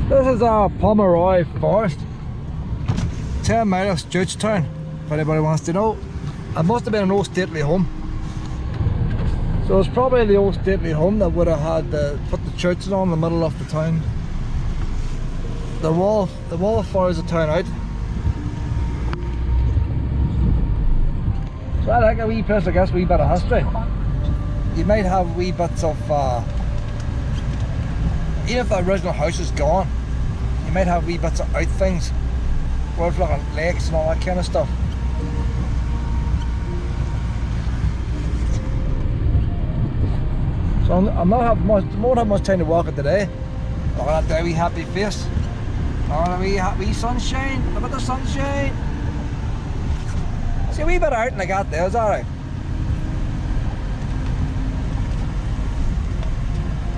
This is our Pomeroy Forest, 10 miles Town, if anybody wants to know. It must have been an old stately home. So it's probably the old stately home that would have had put the churches on in the middle of the town. The wall follows the town out. So I like a wee place, I guess, a wee bit of history. You might have wee bits of, even if the original house is gone, you might have wee bits of out things, worth looking lakes and all that kind of stuff. So I'm not having much, won't have much time to walk it today. Look at that wee happy face. Look at that wee sunshine. Look at the sunshine. See a wee bit of out like that there, is that right?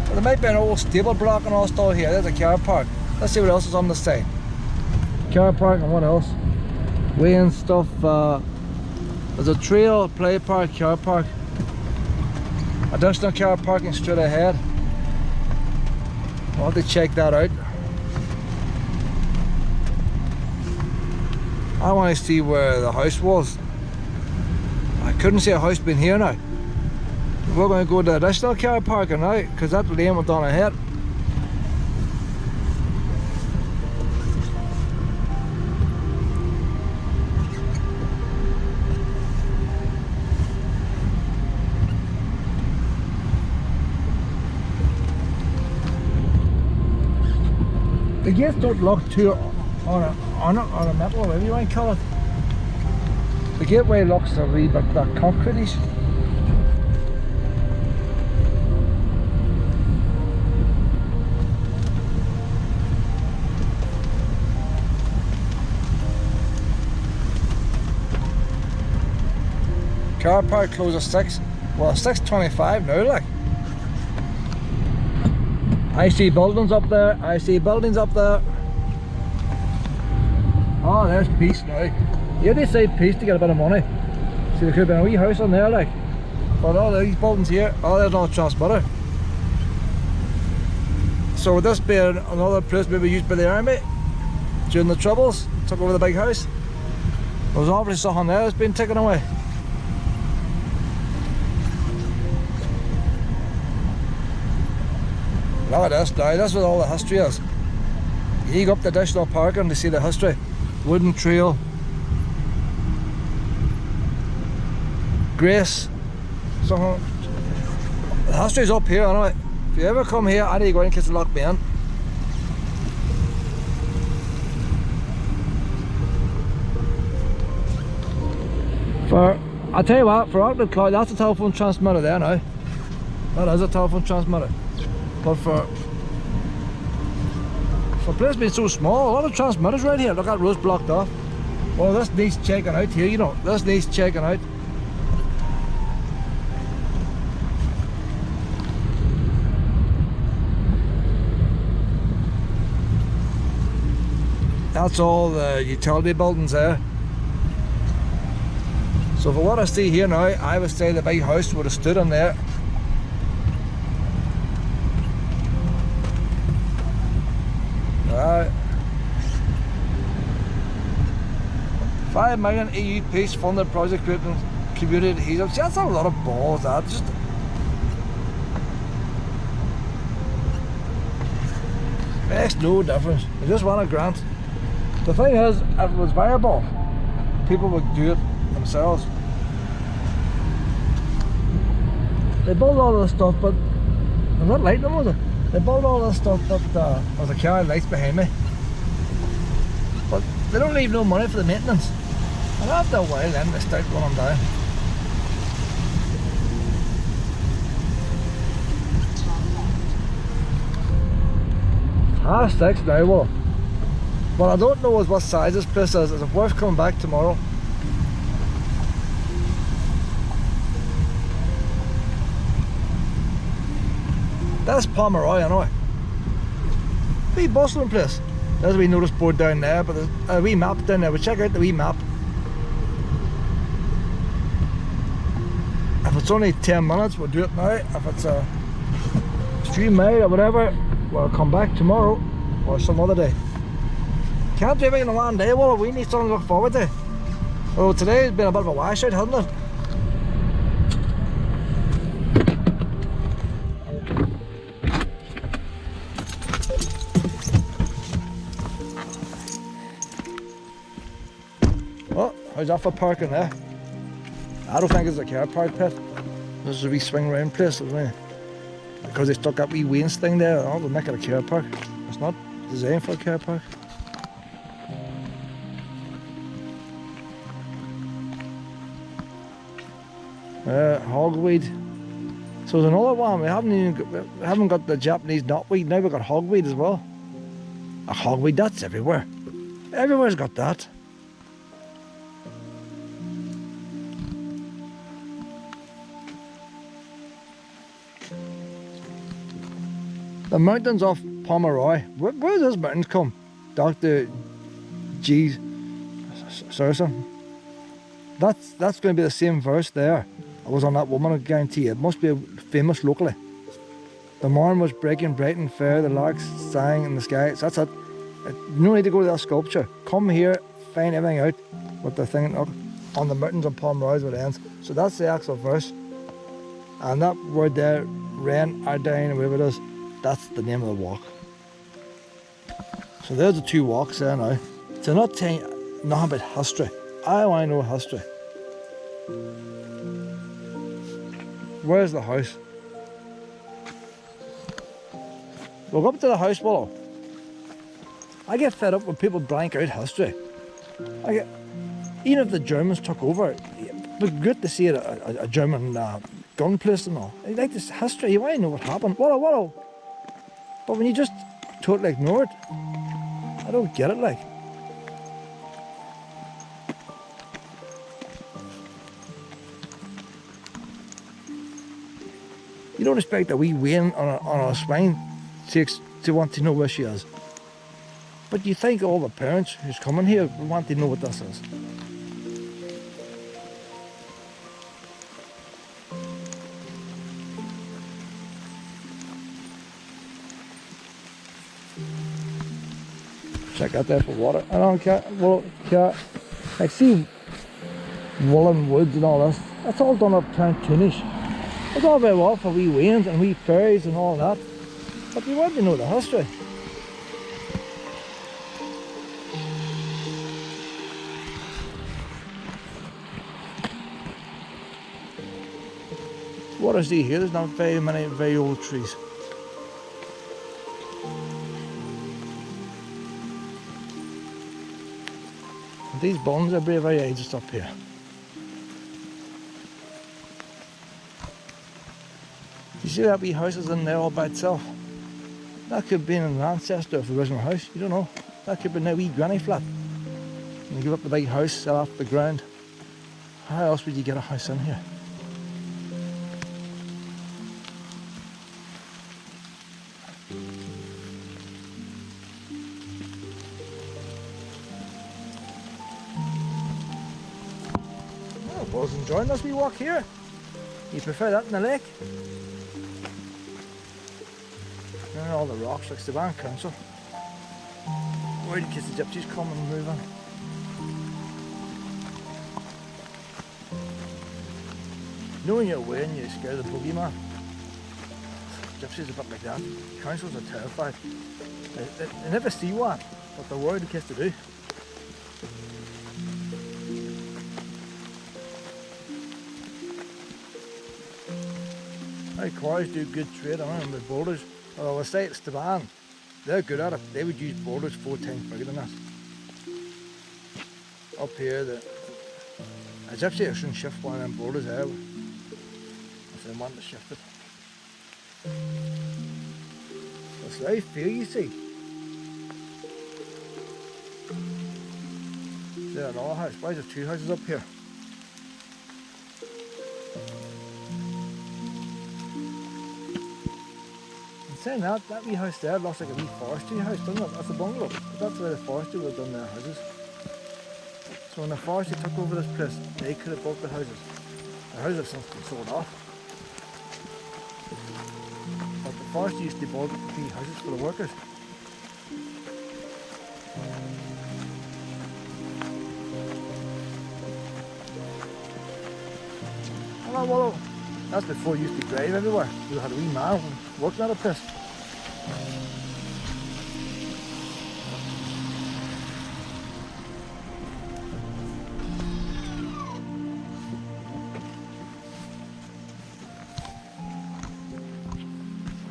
Well, there might be an old stable block and Austell here. There's a car park. Let's see what else is on the side. Car park and what else? Weighing stuff. There's a trail, play park, car park. Additional car parking straight ahead. I'll have to check that out. I want to see where the house was. I couldn't see a house being here now. We're going to go to the additional car parking now, because that lane went on ahead. The gates don't look too ornamental, whatever you want to call it. The gateway looks a wee bit concrete-ish. Car park closes at 6. Well, 6:25 now, like. I see buildings up there. I see buildings up there. Oh, there's peace now. You only say peace to get a bit of money. See, there could have been a wee house on there, like. But all these buildings here, oh, there's no transmitter. So would this be another place maybe used by the army during the Troubles? Took over the big house. There's obviously something there that's been taken away. Look at this now, that's what all the history is. You go up the additional parking to see the history. Wooden trail. Grace. So the history's up here anyway. If you ever come here, I need to go in case they lock me in. I'll tell you what, for Auckland Cloud, that's a telephone transmitter there now. That is a telephone transmitter. But for a place being so small, a lot of transmitters right here. Look, that road's blocked off. Well, this needs checking out here, you know. This needs checking out. That's all the utility buildings there. So for what I see here now, I would say the big house would have stood in there. $5 million EU peace funded project creating community adhesive. See, that's a lot of balls, that just makes no difference. They just want a grant. The thing is, if it was viable, people would do it themselves. They build all this stuff, but I'm not lighting them, was it? They build all this stuff, but there's a car lights behind me. But they don't leave no money for the maintenance. And after a while then they start running down. #6 now, well. What I don't know is what size this place is. Is it worth coming back tomorrow? That's Pomeroy anyway. Wee bustling place. There's a wee notice board down there, but there's a wee map down there. We'll check out the wee map. If it's only 10 minutes, we'll do it now. If it's a 3 mile or whatever, we'll come back tomorrow. or some other day. Can't do everything in one day, well, we need something to look forward to. Well, today has been a bit of a washout, hasn't it? Oh, how's that for parking there? I don't think it's a car park pit. This is a wee swing round place, isn't it? Because they stuck that wee wains thing there, oh, they'll make it a car park. It's not designed for a car park. Hogweed. So there's another one. We haven't got the Japanese knotweed. Now we've got hogweed as well. A hogweed, that's everywhere. Everywhere's got that. The mountains off Pomeroy. Where does those mountains come? Dr. G. Sarson. That's going to be the same verse there. I was on that woman, I guarantee you. It must be famous locally. The morn was breaking bright and fair, the larks sang in the sky. So that's it. No need to go to that sculpture. Come here, find everything out what they're thinking of on the mountains of Pomeroy is where it ends. So that's the actual verse. And that word there, Ren, Ardine, whatever it is, that's the name of the walk. So there's the two walks there now. So not telling nothing about history. I want to know history. Where's the house? We'll go up to the house, Willow. I get fed up when people blank out history. Even if the Germans took over, it'd be good to see a German gun place and all. I like this history, you want to know what happened. Willow. But when you just totally ignore it, I don't get it, like. You don't expect a wee Wayne on a swine to want to know where she is. But you think all the parents who's coming here want to know what this is. Check out there for water. I don't care. Well, I see Woolen woods and all this. That's all done up cartoonish. It's all very well for wee wains and wee fairies and all that. But you want to know the history. What I see here, there's not very many very old trees. And these bones are very ageist up here. You see that wee house is in there all by itself? That could have been an ancestor of the original house, you don't know. That could have been a wee granny flat. And you give up the big house, sell off the ground. How else would you get a house in here? I was enjoying this wee walk here. You prefer that in the lake? And all the rocks, like the Van Council. Where in case the gypsies come and move on. You know when you're away and you're scared of the boogeyman? Gypsies are a bit like that. Councils are terrified. They never see one, but they're worried in case they do. Hey, quarries do good trade, I mean, with boulders. Well, I say it's the van. They're good at it. They would use boulders 4 times bigger than us. Up here, a gypsy shouldn't shift one of them boulders there if they want to shift it. It's very feel, you see. There's another house. Why is there 2 houses up here? Saying that wee house there looks like a wee forestry house, doesn't it? That's a bungalow. That's where the forestry would have done their houses. So when the forestry took over this place, they could have built the houses. The houses have since been sold off. But the forestry used to build wee houses for the workers. Oh, well, that's before you used to drive everywhere. You had a wee man working at a place.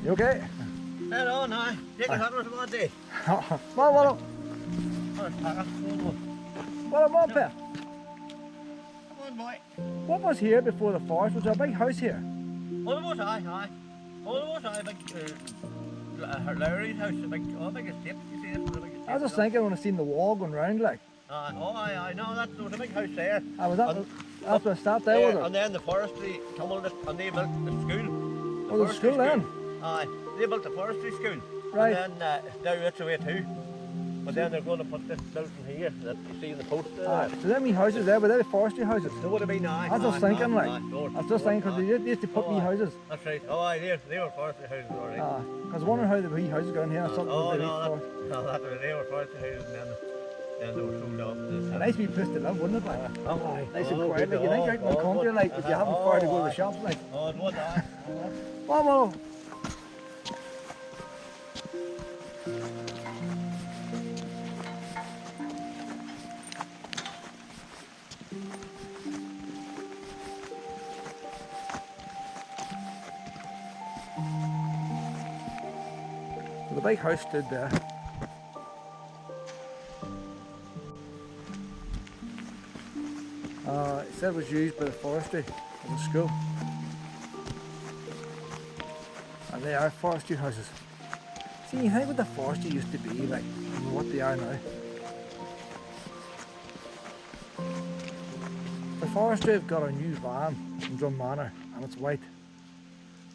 You okay? Hello, now. Take a hundred of a day. Well, what, Pet? Come on, boy. What was here before the forest? Was there a big house here? Oh, there was aye. Oh, there was aye, big Larry's house, a big estate. You see, this was a big estate. I was just thinking when I seen the wall going round, like. Aye, no, there was a big house there. That's where I stopped there, was it? And then the forestry tumbled it, and they built the school. Oh, the school then? Aye, they built the forestry school. Right. And then now it's away too. But then they're going to put this building here that you see in the post. So them wee houses there, were they forestry houses? There would have been aye. I was just thinking, like. I was just thinking, because they used to put wee houses. That's right. Oh, aye, they were forestry houses, alright. Because I was wondering how the wee houses got in here. They were forestry houses, and then they were sold off. A nice wee place to live, wouldn't it, like? Aye. Nice and quiet, like you think out in the country, like, if you haven't far to go to the shops, like. Oh, it would, aye. Well. The big house stood there. It said it was used by the forestry as a school. And they are forestry houses. See, you think what the forestry used to be like, and what they are now. The forestry have got a new van in Drum Manor, and it's white.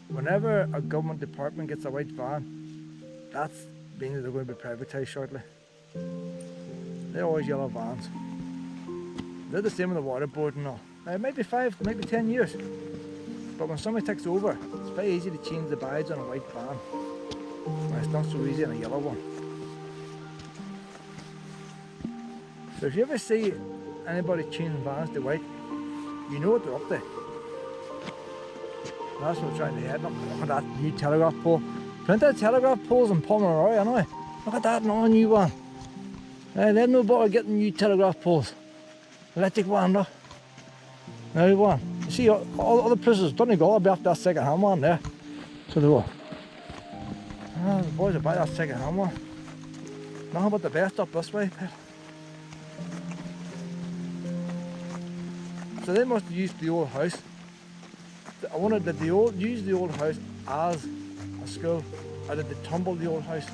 Whenever a government department gets a white van, that's means they're going to be privatised shortly. They're always yellow vans. They're the same with the water board and all. Now, it might be 5, maybe 10 years. But when somebody takes over, it's very easy to change the badge on a white van. But it's not so easy on a yellow one. So if you ever see anybody changing vans to white, you know what they're up to. That's what we're trying to head up. Look at that new telegraph pole. Plenty of telegraph poles in Pomeroy, anyway. Look at that, another new one. They're no bother getting new telegraph poles. Electric one, look. Now one. You see, all the other places don't go up after that second hand one there. So they will. The boys will buy that second hand one. Nothing but the best up this way, Pet. So they must have used the old house. I wondered, did they use the old house as a school, or did they tumble the old house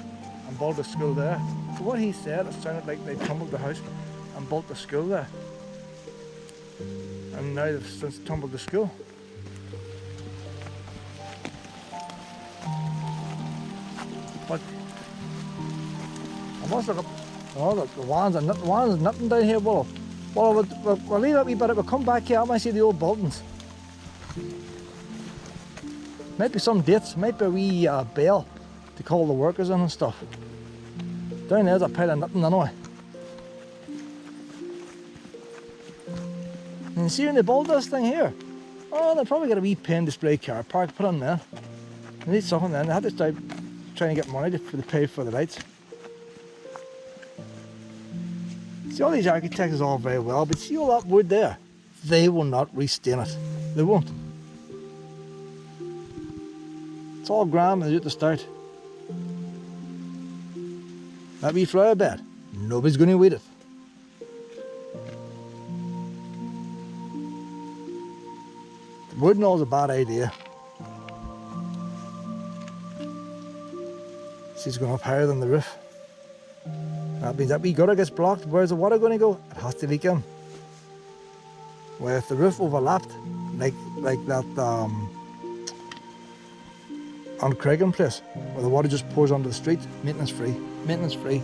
and build a school there? So what he said, it sounded like they tumbled the house and built the school there. And now they've since tumbled the school. But I must look up. Oh, look, the wands are nothing down here. Well, we'll leave it a wee bit. We'll come back here. I might see the old buildings. Might be some dates. Might be a wee bell to call the workers in and stuff. Down there's a pile of nothing anyway. And you see when they build this thing here, oh, they'll probably get a wee pen display car park put in there. They need something then. They had to start trying to get money to pay for the lights. See, all these architects is all very well, but see all that wood there? They will not restain it. They won't. It's all grand when they do at the start. That wee flower bed, nobody's going to weed it. The wood and all is a bad idea. See, it's going up higher than the roof. That means that wee gutter gets blocked. Where's the water going to go? It has to leak in. Where if the roof overlapped, like that on Craigan Place, where the water just pours onto the street, maintenance free. Maintenance free.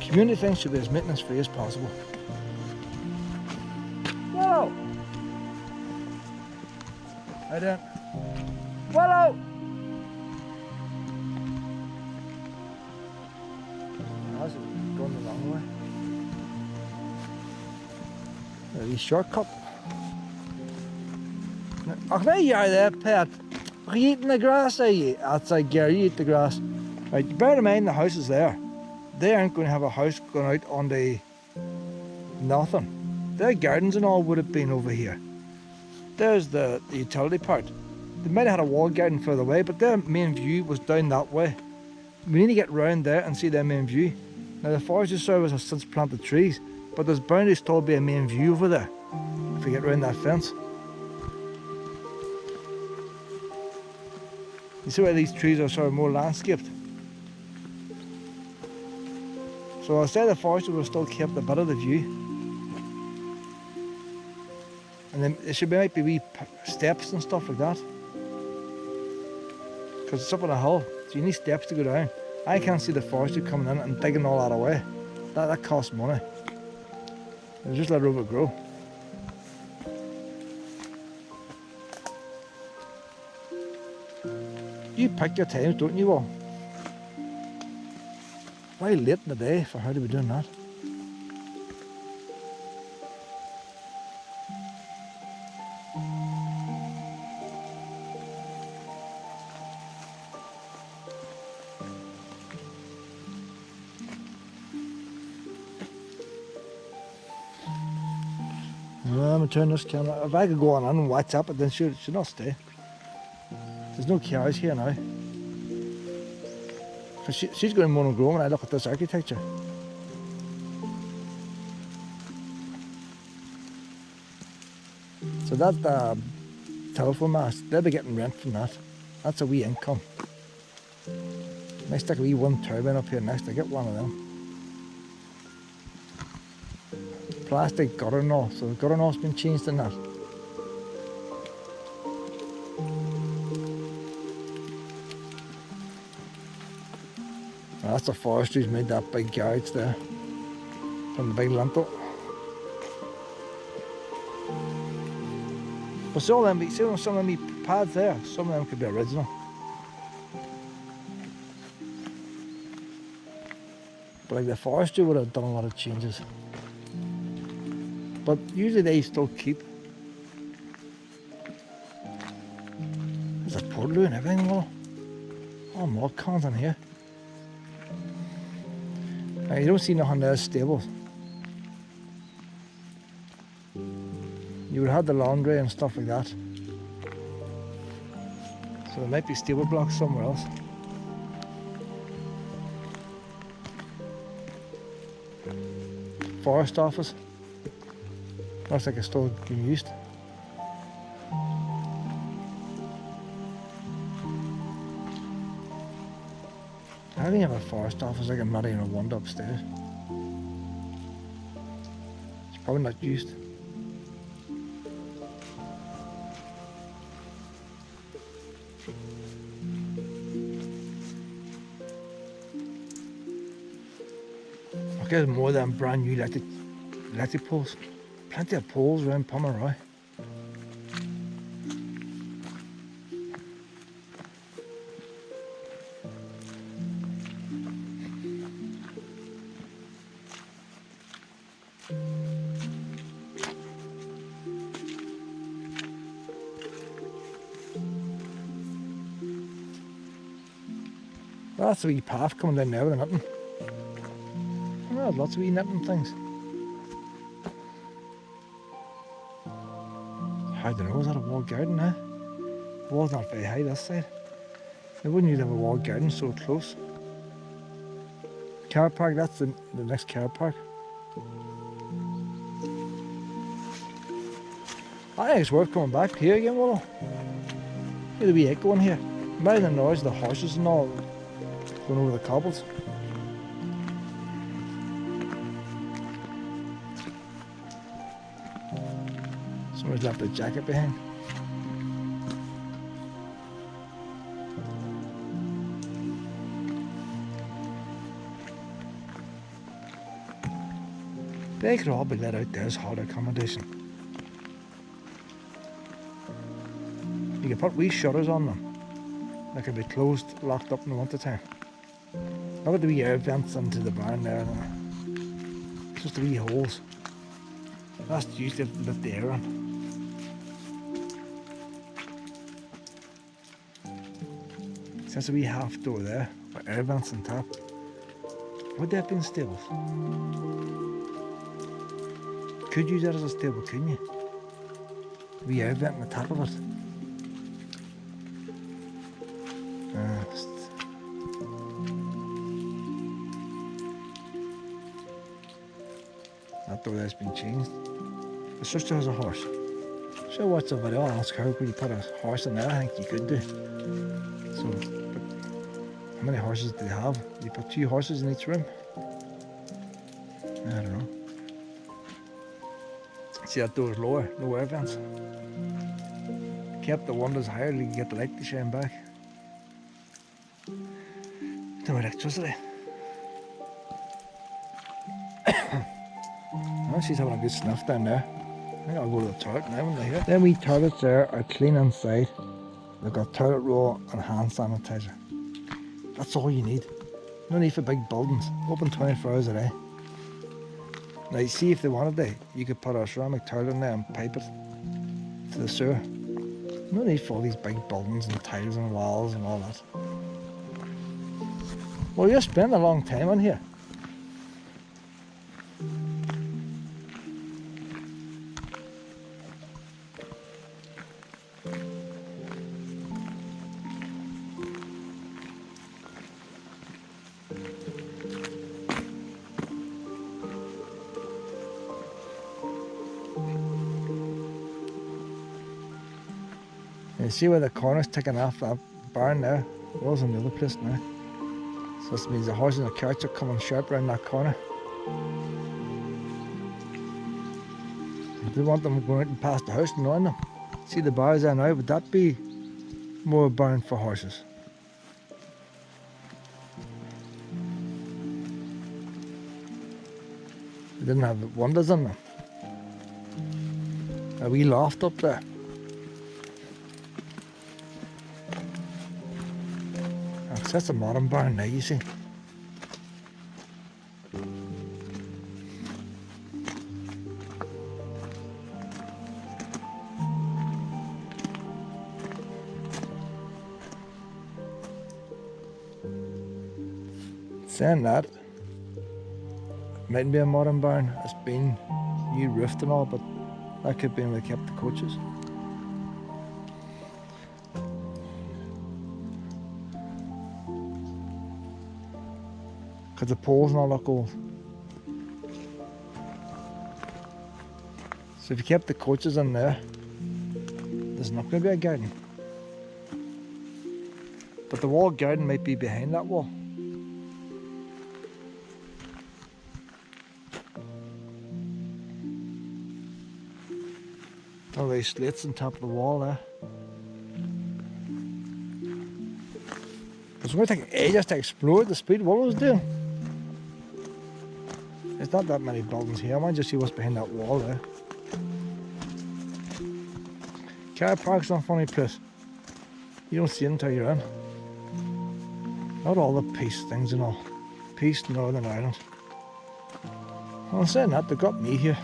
Community things should be as maintenance free as possible. Whoa! Hi there. Whoa! That's going the wrong way. A wee shortcut. Ach, now you are there, pet. Are you eating the grass, are you? Outside, Gary, you eat the grass. Right, bear in mind the house is there. They aren't going to have a house going out on the nothing. Their gardens and all would have been over here. There's the utility part. They might have had a wall garden further away, but their main view was down that way. We need to get round there and see their main view. Now the Forestry Service has since planted trees, but there's bound to still be a main view over there if we get round that fence. You see why these trees are sort of more landscaped. So I'll say the forestry will still keep a bit of the view. And then there should be might be wee steps and stuff like that. Because it's up on a hill, so you need steps to go down. I can't see the forestry coming in and digging all that away. That costs money. They'll just let it overgrow. You pick your times, don't you all? Why late in the day for her to be doing that? I'm going to turn this camera. If I could go on and watch up, then she'll not stay. There's no cows here now. She's going to moan and groan when I look at this architecture. So that telephone mast, they'll be getting rent from that. That's a wee income. Might stick a wee one turbine up here next. I get one of them. Plastic gutter and all, so the gutter and all's been changed in that. That's the forestry's made that big garage there from the big lintel. But some of them pads there, some of them could be original. But like the forestry would have done a lot of changes. But usually they still keep. There's a portaloo and everything, well. Oh, more cons in here. Now, you don't see nothing there stables. You would have the laundry and stuff like that. So there might be stable blocks somewhere else. Forest office. Looks like it's still being used. How do you have a forest office like I'm not even a one upstairs? It's probably not used. Look, there's more than brand new electric poles. Plenty of poles around Pomeroy. That's a wee path coming down there with the knitting. Oh, lots of wee knitting things. I don't know, is that a walled garden, eh? The wall's not very high this side. They wouldn't usually have a walled garden so close. Car park, that's the next car park. I think it's worth coming back here again, Willow. Get a wee echo in here. Imagine the noise of the horses and all going over the cobbles. Someone's left a jacket behind. They could all be let out there as holiday accommodation. You can put wee shutters on them. They can be closed, locked up in the winter time. Look at the wee air vents into the barn there. Just the wee holes. That's usually to let the air in. So that's a wee half door there, with air vents on top. Would that have been stables? Could use that as a stable, couldn't you? A wee air vent on the top of it. That door there's been changed. My sister has a horse. So I watched the video and asked her, could you put a horse in there? I think you could do. So, but how many horses do they have? You put 2 horses in each room? I don't know. See, that door's lower, no air vents. Kept the windows higher so you can get the light to shine back. No electricity. Oh, she's having a good sniff down there. I think I'll go to the toilet now when they're here. Them wee toilets there are clean inside. They've got toilet roll and hand sanitizer. That's all you need. No need for big buildings. Open 24 hours a day. Now you see, if they wanted to, you could put a ceramic toilet in there and pipe it to the sewer. No need for all these big buildings and tiles and walls and all that. Well, you spend a long time on here. You see where the corner's taken off that barn there? It was in the other place now. So this means the horses and the carts are coming sharp around that corner. I do want them going out and past the house and knowing them. See the bars there now, would that be more barn for horses? They didn't have windows in them. A wee loft up there. That's a modern barn now, you see. Saying that, it mightn't be a modern barn. It's been new roofed and all, but that could be where they kept the coaches. Because the poles and all look old. So if you kept the coaches in there, there's not going to be a garden. But the walled garden might be behind that wall. All these slates on top of the wall there. It's going to take ages to explore the speed what I was doing. There's not that many buildings here. I want to just see what's behind that wall there. Car park's not a funny place. You don't see it until you're in. Not all the peace things and all. Peace, Northern Ireland. Well, I'm saying that, they got me here.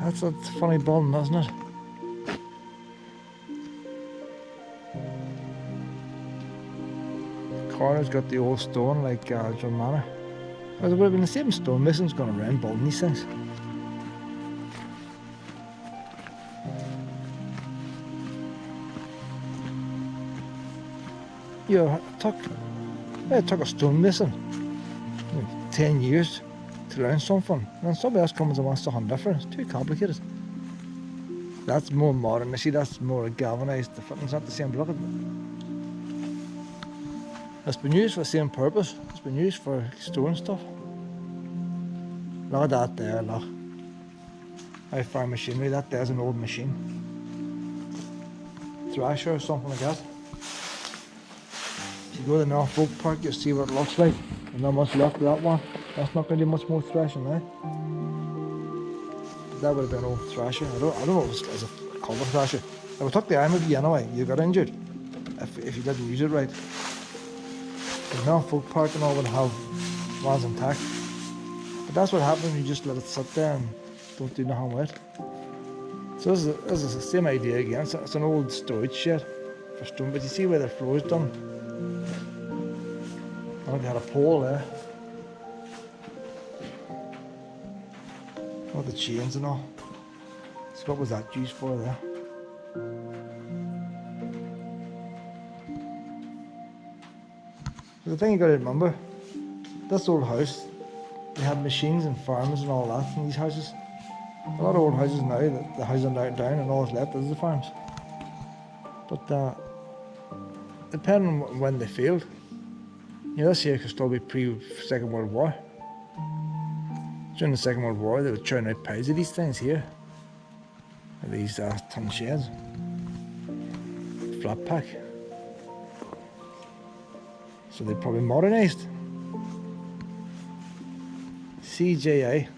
That's a funny building, isn't it? The corner's got the old stone like John Manor. It would have been the same stone mason's gone around building these things. Yeah, it took a stone mason 10 years to learn something, and then somebody else comes and wants something different. It's too complicated. That's more modern. You see, that's more galvanised. The fittings not the same, but look at it. It's been used for the same purpose. It's been used for storing stuff. Look at that there, look. How far machinery, that there's an old machine. Thrasher or something like that. If you go to the Norfolk Park, you'll see what it looks like. There's not much left of that one. That's not going to do much more thrashing now. That would have been an old thrasher. I don't know if it's a cover thrasher. If we took the arm of you anyway, you got injured if you didn't use it right. The Norfolk Park and all would have ones intact. But that's what happens when you just let it sit there and don't do nothing with it. So this is the same idea again. It's an old storage shed for stone, but you see where the floor is done. I think they had a pole there. All the chains and all. So what was that used for there? The thing you got to remember, this old house, they had machines and farms and all that in these houses. A lot of old houses now, the houses are down and all that's left is the farms. But depending on when they failed, you know, this here could still be pre-Second World War. During the Second World War, they would churn out piles of these things here. These ton sheds. Flat pack. So they probably modernised. CJI.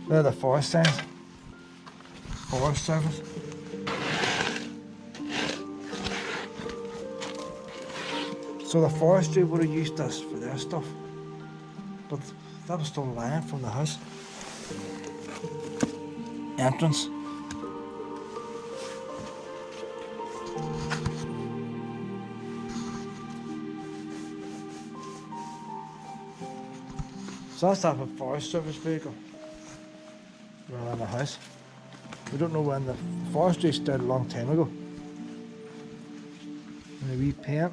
They're the forest signs. Forest Service. So the Forestry would have used this for their stuff. But that was still lying from the house. Entrance. So that's that a Forest Service vehicle rather than a house. We don't know when the forestry started a long time ago. And a wee paint.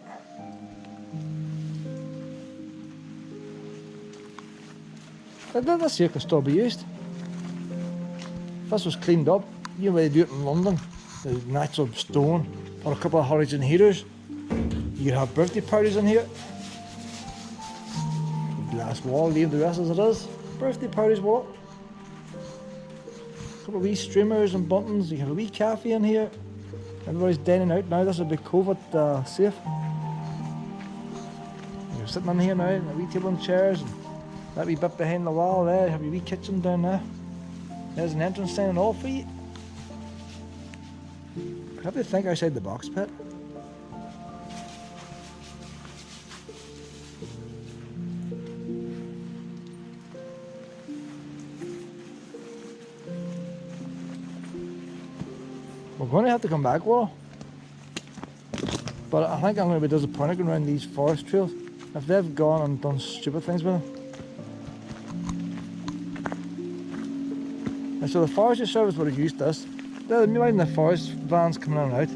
This here can still be used. If this was cleaned up, you know, they do it in London, the natural stone, or a couple of halogen heaters. You could have birthday parties in here. Glass wall, leave the rest as it is. Birthday parties, what? A couple of wee streamers and buttons. You have a wee cafe in here. Everybody's dining out now. This will be COVID safe. You're sitting in here now, and a wee table and chairs. And that wee bit behind the wall there, you have your wee kitchen down there. There's an entrance sign and all for you. Have to think outside the box, Pet. We're going to have to come back, well. But I think I'm going to be disappointed going around these forest trails if they've gone and done stupid things with them. And so the Forestry Service would have used this. They're minding the forest vans coming in and out.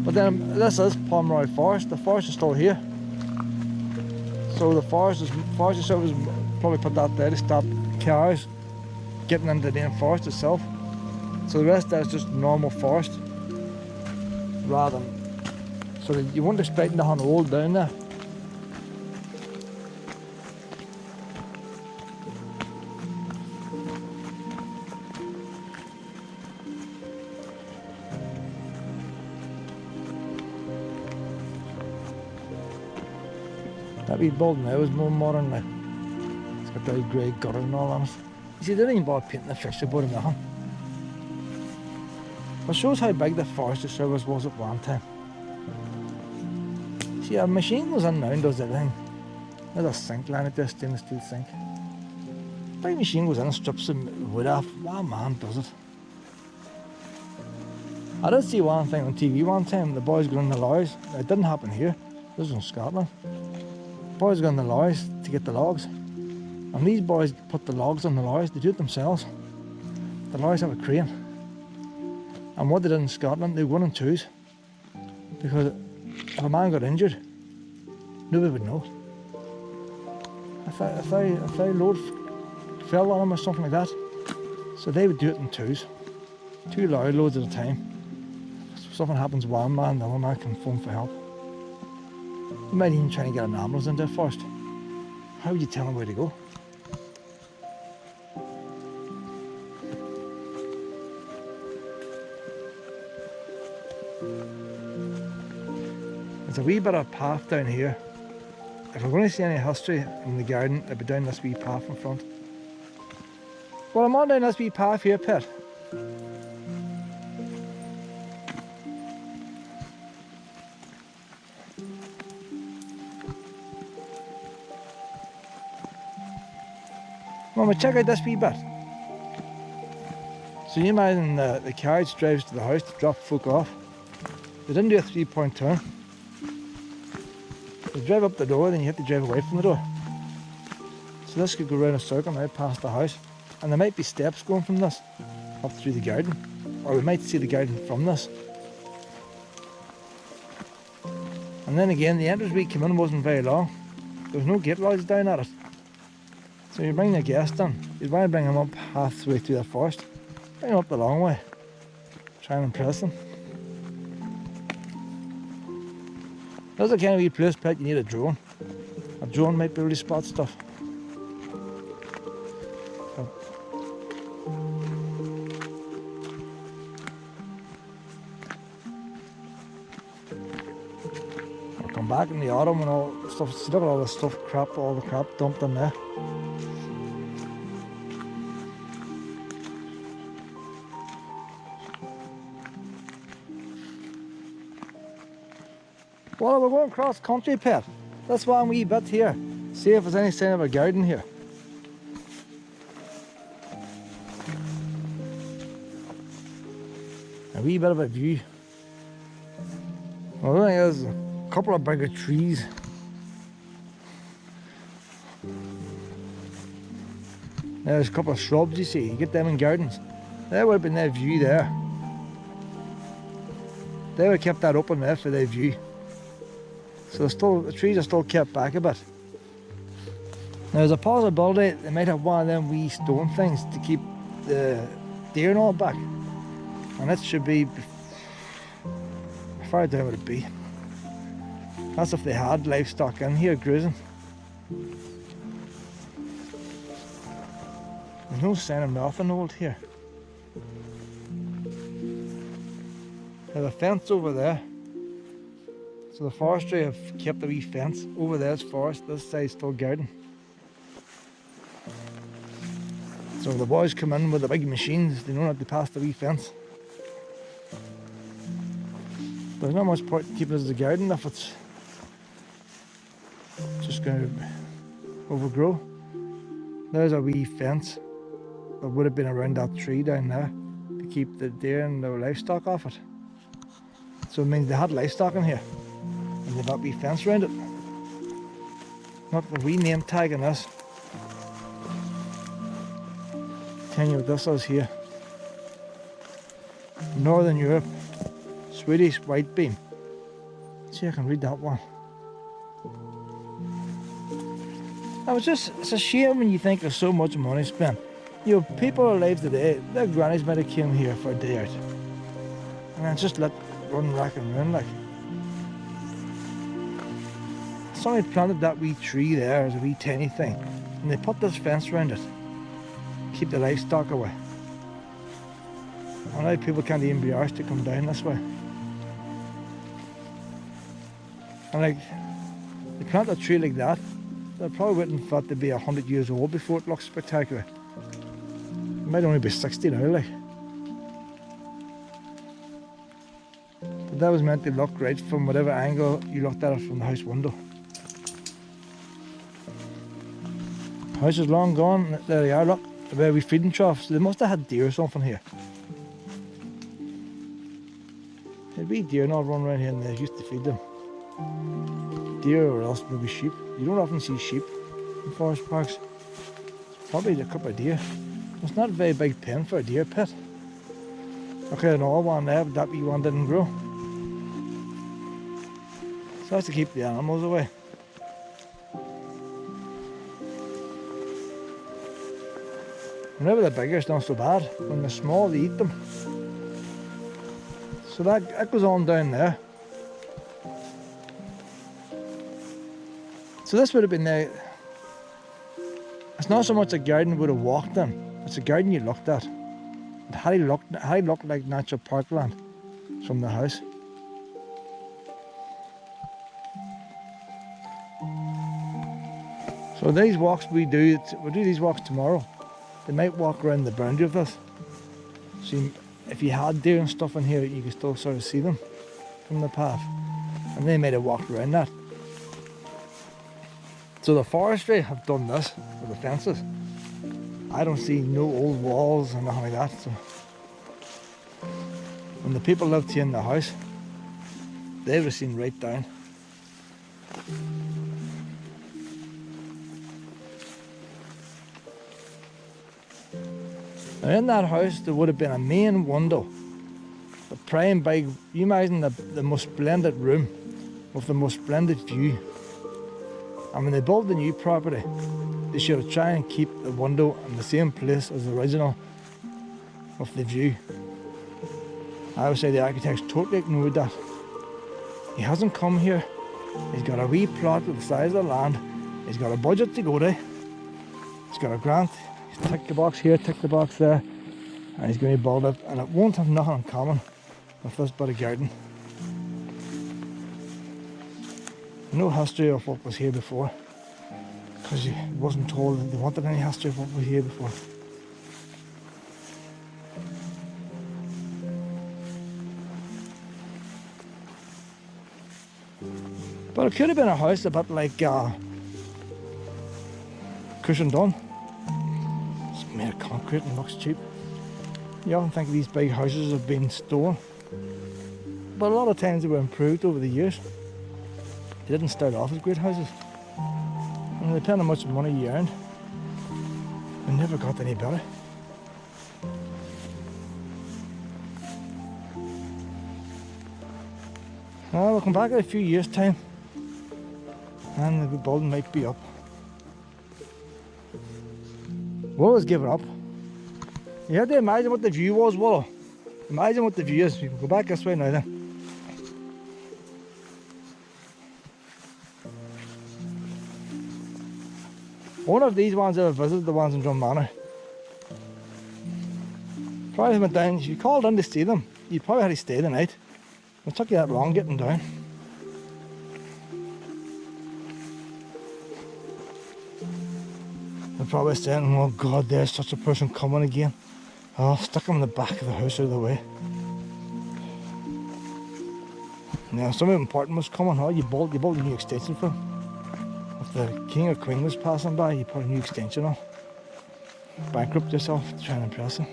But then this is Pomeroy Forest. The forest is still here. So the Forestry Service probably put that there to stop cars getting into the main forest itself. So the rest there is just normal forest. Rather than, so that you wouldn't expect nothing old down there. That wee building now is more modern now. It's got that grey gutter and all on it. You see, they didn't even bother painting the fixture board or nothing. It shows how big the Forestry Service was at one time. See, a machine goes in now and does everything. There's a sink line at this stainless steel sink. Big machine goes in and strips the wood off. One man does it. I did see one thing on TV one time, the boys going in the lorries. It didn't happen here, this was in Scotland. Boys go in the lorries to get the logs, and these boys put the logs on the lorries. They do it themselves. The lorries have a crane, and what they did in Scotland, they won in twos, because if a man got injured, nobody would know. If they load fell on him or something like that, so they would do it in twos, 2 lorry loads at a time. If something happens to one man, the other man can phone for help. You might even try to get an ambulance in there first. How would you tell them where to go? There's a wee bit of path down here. If we're going to see any history in the garden, it'll be down this wee path in front. Well, I'm on down this wee path here, Pet. Mama, check out this wee bit. So you imagine the carriage drives to the house to drop folk off. They didn't do a 3-point turn. They drive up the door, then you have to drive away from the door. So this could go round a circle now past the house. And there might be steps going from this up through the garden. Or we might see the garden from this. And then again, the entrance we came in wasn't very long. There was no gate lodge down at it. So you bring the guest in, you want to bring them up halfway through the forest. Bring them up the long way. Try and impress them. That's the kind of wee place, Pet, you need a drone. A drone might be able to spot stuff. I'll come back in the autumn and all the stuff. See, look at all the stuff, all the crap dumped in there. Well, we're going cross country, Pet. That's one wee bit here. See if there's any sign of a garden here. A wee bit of a view. Well, the thing is, a couple of bigger trees. There's a couple of shrubs, you see. You get them in gardens. There would have been their view there. They would have kept that open there for their view. So the trees are still kept back a bit. Now there's a possibility they might have one of them wee stone things to keep the deer and all back. And that should be, how far down would it be? That's if they had livestock in here grazing. There's no sign of nothing old here. There's a fence over there. So the forestry have kept a wee fence. Over there's forest, this side's still garden. So the boys come in with the big machines, they know not to pass the wee fence. There's not much point in keeping it as a garden if it's just going to overgrow. There's a wee fence that would have been around that tree down there to keep the deer and the livestock off it. So it means they had livestock in here. And they've got a wee fence around it. Not the wee name tag on this. Tell you what this is here. Northern Europe, Swedish white beam. See, I can read that one. It's a shame when you think there's so much money spent. You know, people alive today, their grannies might have came here for a day out. And then just let run rack and run like. Somebody planted that wee tree there as a wee tiny thing, and they put this fence around it, keep the livestock away. And now people can't even be arsed to come down this way. And like, they plant a tree like that, they probably wouldn't thought to be 100 years old before it looks spectacular. It might only be 60 now, like. But that was meant to look right from whatever angle you looked at it from the house window. House is long gone. There they are, look, the very wee feeding troughs. So they must have had deer or something here. There'd be deer not run around here and they used to feed them. Deer or else maybe sheep. You don't often see sheep in forest parks. It's probably a couple of deer. It's not a very big pen for a deer pit. Okay, another one there, but that wee one didn't grow. So that's to keep the animals away. Whenever they're bigger, it's not so bad. When they're small, they eat them. So that goes on down there. So this would have been the... It's not so much a garden would have walked in. It's a garden you looked at. It had looked like natural parkland from the house. So these walks we'll do these walks tomorrow. they might walk around the boundary of this. So if you had deer and stuff in here, you could still sort of see them from the path. And they might have walked around that. So the forestry have done this with the fences. I don't see no old walls or nothing like that. So when the people lived here in the house, they would have seen right down. Now in that house there would have been a main window, a prime big, you imagine the most splendid room with the most splendid view. And when they built the new property, they should have tried and keep the window in the same place as the original with the view. I would say the architect's totally ignored that. He hasn't come here, he's got a wee plot with the size of the land, he's got a budget to go to, he's got a grant, he's ticked the box here, ticked the box there, and he's going to build it, and it won't have nothing in common with this bit of garden. No history of what was here before, because he wasn't told that they wanted any history of what was here before. But it could have been a house a bit like Cushion Dun. It's made of concrete and looks cheap. You often think these big houses have been stolen, but a lot of times they were improved over the years. They didn't start off as great houses, and depending on how much money you earned, they never got any better. Well, we'll come back in a few years' time, and the building might be up. Willow was giving up. You have to imagine what the view was, Willow. Imagine what the view is. We can go back this way now then. One of these ones ever visited the ones in Drum Manor. Probably went down, if you called in to see them, you probably had to stay the night. It took you that long getting down. They're probably saying, oh God, there's such a person coming again. Oh, stick him in the back of the house out of the way. Now, something important was coming. Oh, you built a new extension for him. If the king or queen was passing by, you put a new extension on. Bankrupt yourself to try and impress him.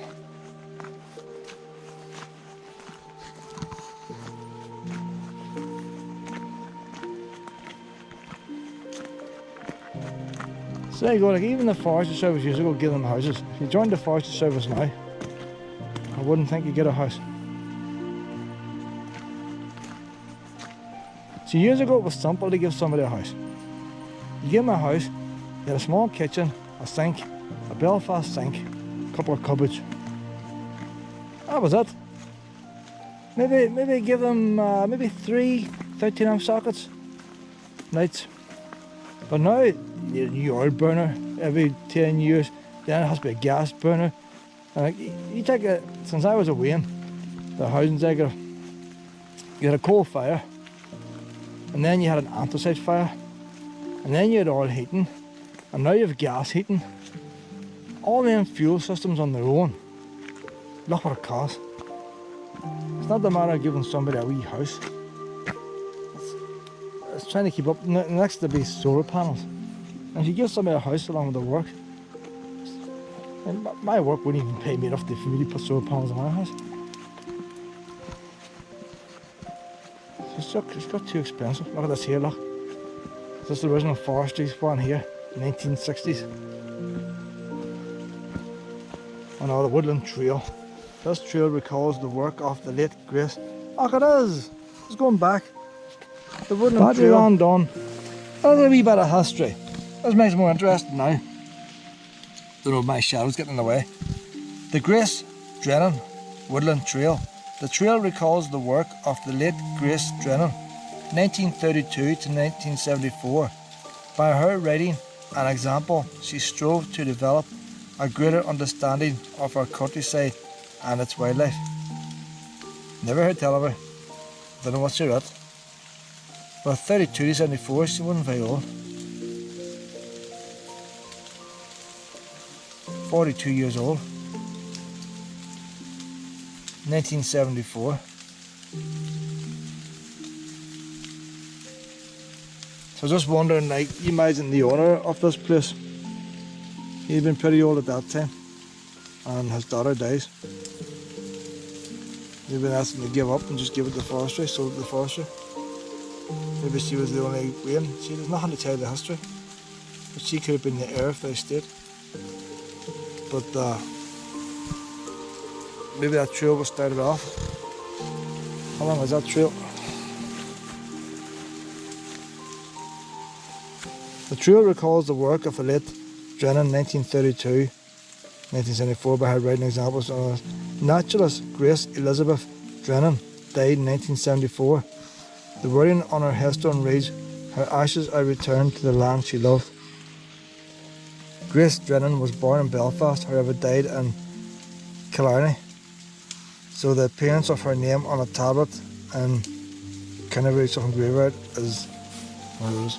So there you go, like even the Forestry Service years ago give them houses. If you joined the Forestry Service now, I wouldn't think you'd get a house. So years ago it was simple to give somebody a house. You give them a house, you had a small kitchen, a sink, a Belfast sink, a couple of cupboards. That was it. Maybe give them maybe 3 13-amp sockets, lights. But now you need a new oil burner every 10 years, then it has to be a gas burner. And like, you take it, since I was away in the housing sector, you had a coal fire, and then you had an anthracite fire, and then you had oil heating, and now you have gas heating. All them fuel systems on their own, look what it costs. It's not the matter of giving somebody a wee house. It's trying to keep up. Next to be solar panels. And if you give somebody a house along with the work, and my work wouldn't even pay me enough for me to put solar panels on my house. It's got too expensive. Look at this here, look. This is the original Forestry one here, 1960s. And all the Woodland Trail. This trail recalls the work of the late Grace. Look, it is! It's going back. The Woodland Trail. Done. There's a wee bit of history. This makes it more interesting now. Don't know, my shadow's getting in the way. The Grace Drennan Woodland Trail. The trail recalls the work of the late Grace Drennan, 1932 to 1974. By her writing and example, she strove to develop a greater understanding of our countryside and its wildlife. Never heard tell of her. Don't know what she wrote. But 32 to 74, she wasn't very old. 42 years old. 1974. So just wondering, like, you imagine the owner of this place, he'd been pretty old at that time, and his daughter dies. They've been asking to give up and just give it to Forestry, sold it to Forestry. Maybe she was the only one. See, there's nothing to tell the history, but she could have been the heir of the estate. But maybe that trail was started off. How long was that trail? The trail recalls the work of the late Drennan, 1932-1974, by her writing examples. Naturalist Grace Elizabeth Drennan died in 1974. The wording on her headstone reads, "Her ashes are returned to the land she loved." Grace Drennan was born in Belfast, however died in Killarney. So the appearance of her name on a tablet in Canterbury something graveyard is one of those.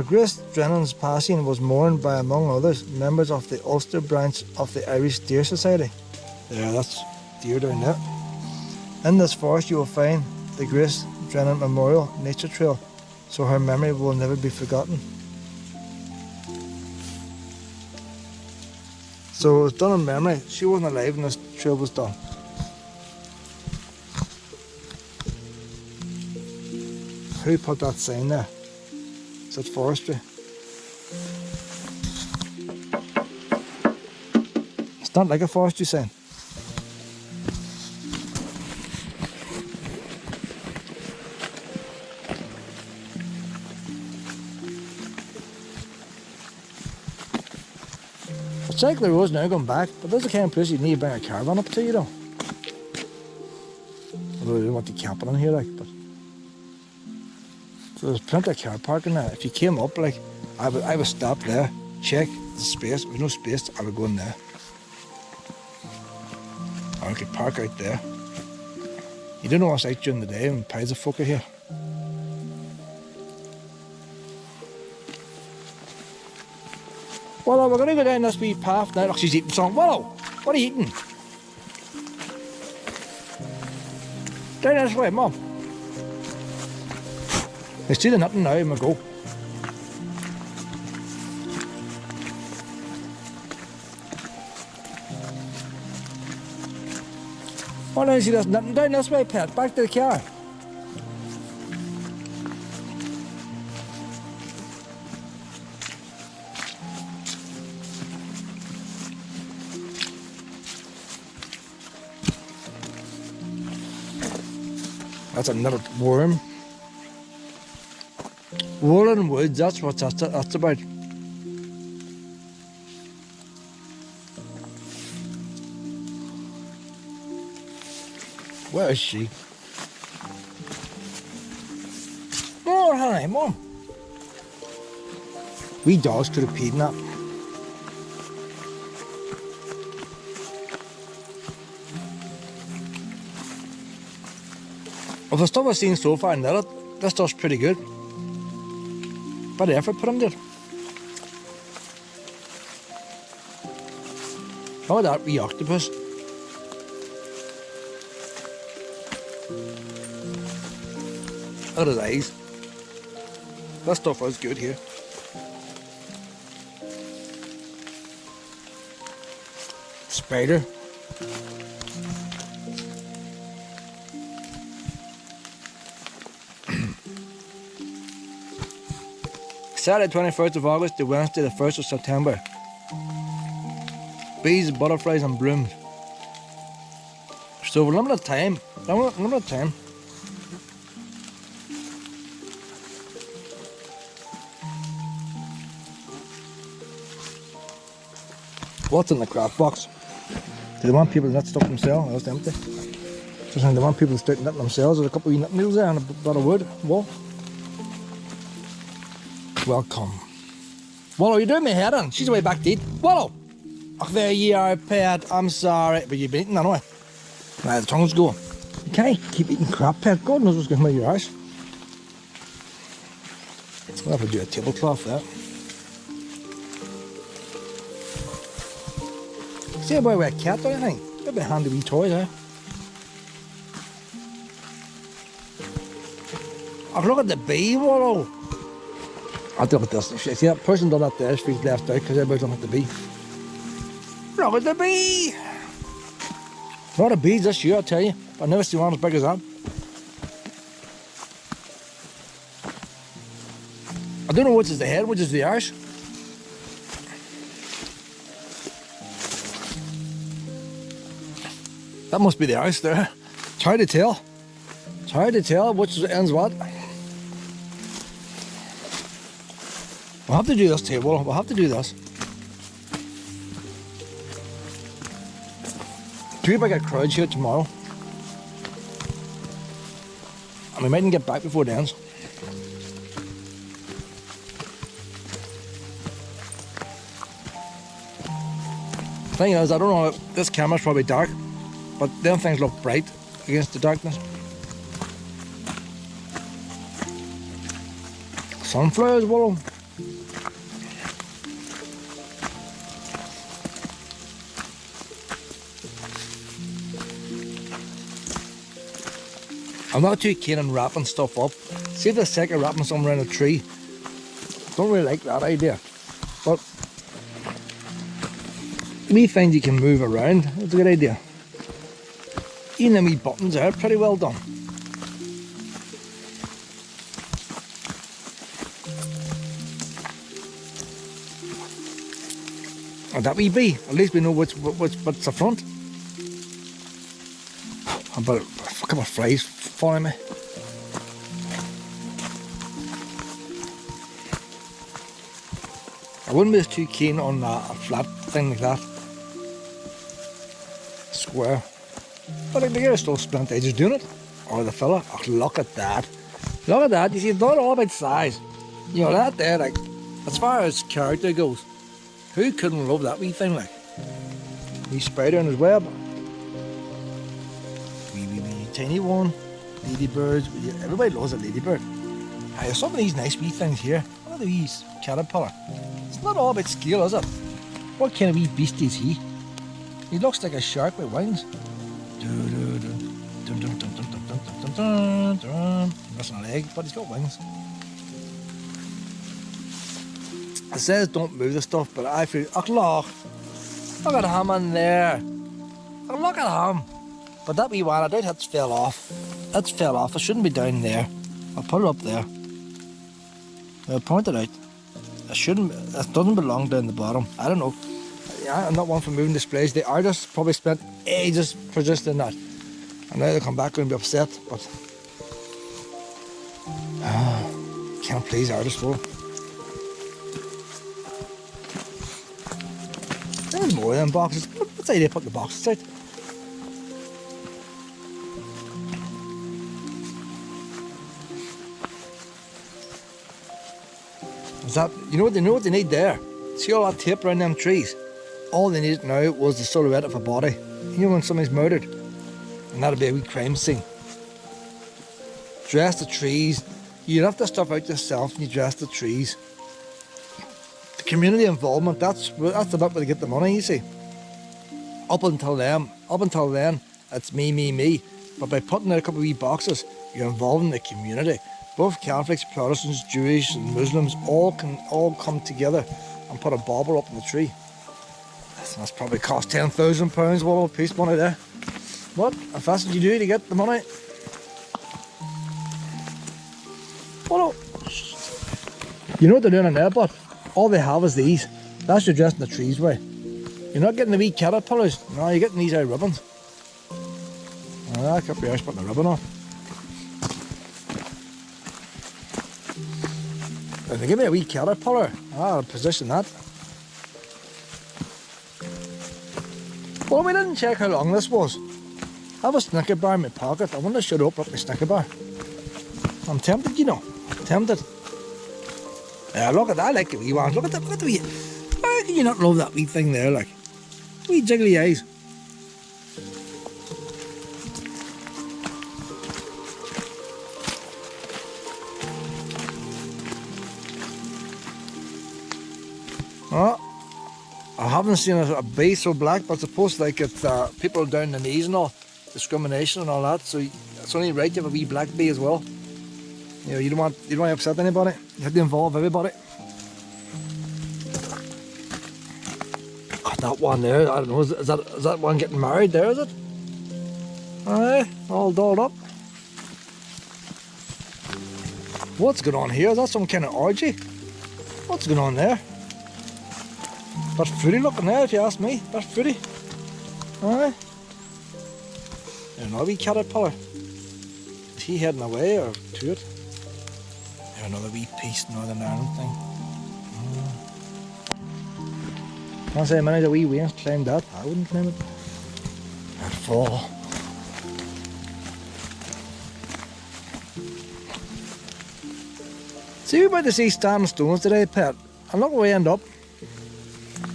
Grace Drennan's passing was mourned by, among others, members of the Ulster branch of the Irish Deer Society. Yeah, that's deer down there. In this forest you will find the Grace Drennan Memorial Nature Trail, so her memory will never be forgotten. So it was done in memory. She wasn't alive when this trail was done. Who put that sign there? Is it Forestry? It's not like a Forestry sign. It's like the road's now going back, but there's the kind of place you need to bring a caravan up to, you know. Although I don't want to camping in here, like, but. So there's plenty of car parking there. If you came up, like, I would stop there, check the space. If there's no space, I would go in there. Or I could park out there. You don't know what's out during the day when piles of folk are here. Well, we're going to go down this wee path now. Look, she's eating something. Willow, what are you eating? Down this way, Mum. I see the nothing now, I'm going to go. Oh, now see there's nothing down this way, pet. Back to the car. That's another worm. Woolen Woods, that's what that's about. Where is she? More, honey, more. We dogs could have peed in that. Of the stuff I've seen so far in there, this stuff's pretty good. Bit of effort put into it. Oh, that wee octopus. Look at his eyes. That stuff was good here. Spider. Saturday 21st of August to Wednesday the 1st of September. Bees, butterflies and blooms. So limited time. Limited time. What's in the crap box? Do they want people to nut stuff themselves? That's empty. Just they want people to start nutting themselves. There's a couple of nut needles there and a bit of wood. Wall. Welcome. Wallow, you're doing my head in. She's away back to eat. Wallow! Oh, there you are, pet. I'm sorry. But you've been eating anyway. Right, the tongue's going. You can't keep eating crap, pet. God knows what's going to make your eyes. I'll have to do a tablecloth there. See about a cat or anything? That'd be handy wee toys, eh? Oh, look at the bee, Wallow. I'll look at this. See that person done that there, feels left out because everybody's looking at the bee. Look at the bee! A lot of bees this year, I tell you. I've never seen one as big as that. I don't know which is the head, which is the arse. That must be the arse there. It's hard to tell. It's hard to tell which ends what. We'll have to do this table. We'll have to do this. See if I get crowds here tomorrow. And we mightn't get back before it ends. The thing is, I don't know, this camera's probably dark, but them things look bright against the darkness. Sunflowers, Willow. I'm not too keen on wrapping stuff up. See the sake of wrapping something around a tree. Don't really like that idea. But wee things you can move around, it's a good idea. Even them wee buttons are pretty well done. And that wee bee, at least we know what's the front. But a couple of flies following me. I wouldn't be too keen on a flat thing like that. Square. But the guy still spent ages doing it. Or the fella. Oh, look at that. Look at that. You see, it's not all about size. You know, that there, like, as far as character goes, who couldn't love that wee thing, like? Wee spider in his web. Wee tiny one. Ladybirds. Everybody loves a ladybird. Hey, there's some of these nice wee things here. Look at these caterpillar. It's not all about scale, is it? What kind of wee beast is he? He looks like a shark with wings. That's an egg, but he's got wings. It says don't move the stuff, but I feel, oh look at him in there. Oh, look at him. But that wee one, I doubt that's fell off. That's fell off. It shouldn't be down there. I'll put it up there. I'll point it out. It shouldn't. It doesn't belong down the bottom. I don't know. Yeah, I'm not one for moving displays. The artists probably spent ages producing that, and now they come back and be upset. But can't please artists for. There's more of them boxes. What's the idea of putting the boxes out? Is that, you know what they need there? See all that tape around them trees? All they needed now was the silhouette of a body. You know when somebody's murdered? And that'd be a wee crime scene. Dress the trees. You left the stuff out yourself and you dress the trees. The community involvement, that's the bit where they get the money, you see. Up until then, it's me. But by putting out a couple of wee boxes, you're involving the community. Both Catholics, Protestants, Jewish and Muslims all can come together and put a bauble up in the tree. That's probably cost £10,000 worth of piece money there. What? If that's what you do to get the money? Well, you know what they're doing in there, but all they have is these. That's your dressing the trees way. You're not getting the wee caterpillars. No, you're getting these out ribbons. I could be putting the ribbon off. If they give me a wee caterpillar, I'll position that. Well, we didn't check how long this was. I have a Snicker bar in my pocket. I wonder if I should open up my Snicker bar. I'm tempted, you know. Tempted. Yeah, look at that. I like the wee ones. Look at the wee. How can you not love that wee thing there, like? Wee jiggly eyes. Oh, I haven't seen a bee so black, but suppose like it's people down the knees and all, discrimination and all that. So it's only right you have a wee black bee as well. You know, you don't want to upset anybody. You have to involve everybody. God, that one there, I don't know, is that one getting married there, is it? Aye, all dolled up. What's going on here? Is that some kind of orgy? What's going on there? That's fruity looking there, if you ask me. That's fruity. Aye. There's another wee caterpillar. Is he heading away or to it? There's another wee piece, Northern Ireland thing. Can't say many of the wee wains climbed that. I wouldn't climb it. I'd fall. See, we're about to see standing stones today, Pet. And look where we end up.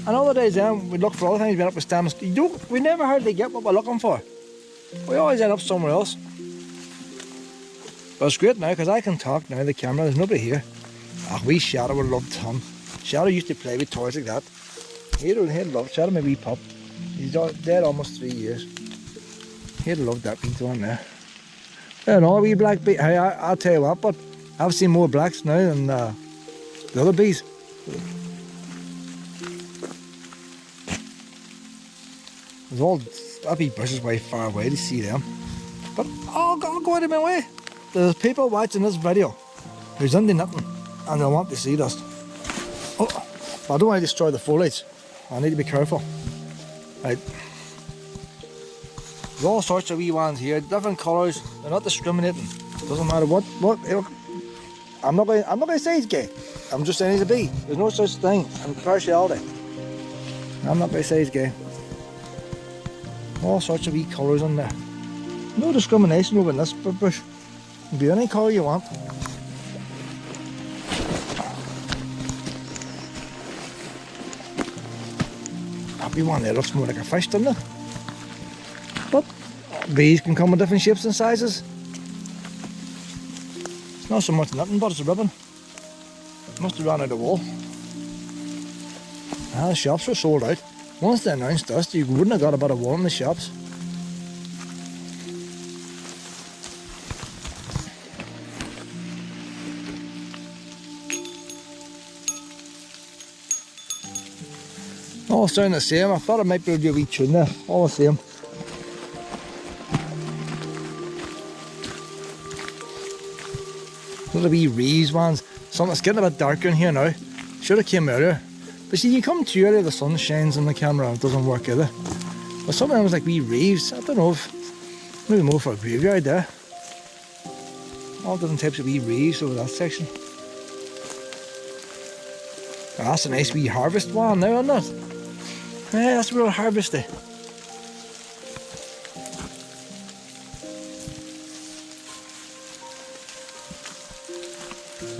And other days then, we look for other things, we end up with standing stones. We never hardly get what we're looking for. We always end up somewhere else. But it's great now, because I can talk now, the camera, there's nobody here. Ah, wee Shadow would love him. Shadow used to play with toys like that. He'd love Shadow, my wee pup. He's dead almost 3 years. He'd love that wee one there. I don't know, a wee black bee. Hey, I'll tell you what, but I've seen more blacks now than the other bees. There's all that wee bushes way far away to see them. But I'll go out of my way. There's people watching this video who's into nothing and they want to see this. Oh, but I don't want to destroy the foliage. I need to be careful. Right. There's all sorts of wee ones here, different colours. They're not discriminating. Doesn't matter what. I'm not going to say he's gay. I'm just saying he's a bee. There's no such thing in partiality. I'm not going to say he's gay. All sorts of wee colours in there. No discrimination over in this bush. You can be any colour you want. That wee one there looks more like a fish, doesn't it? But bees can come in different shapes and sizes. It's not so much nothing, but it's a ribbon. Must have run out of wool. The shops were sold out. Once they announced this, you wouldn't have got a bit of wool in the shops. All sound the same. I thought I might be able to do a wee tune there. All the same. Those are wee reeds ones. Something that's getting a bit darker in here now. Should have came earlier. But see, you come too early, the sun shines on the camera, it doesn't work either. But sometimes like wee reeds, I don't know if, maybe more for a graveyard there. All different types of wee reeds over that section. Oh, that's a nice wee harvest one now, isn't it? Yeah, that's real harvesty.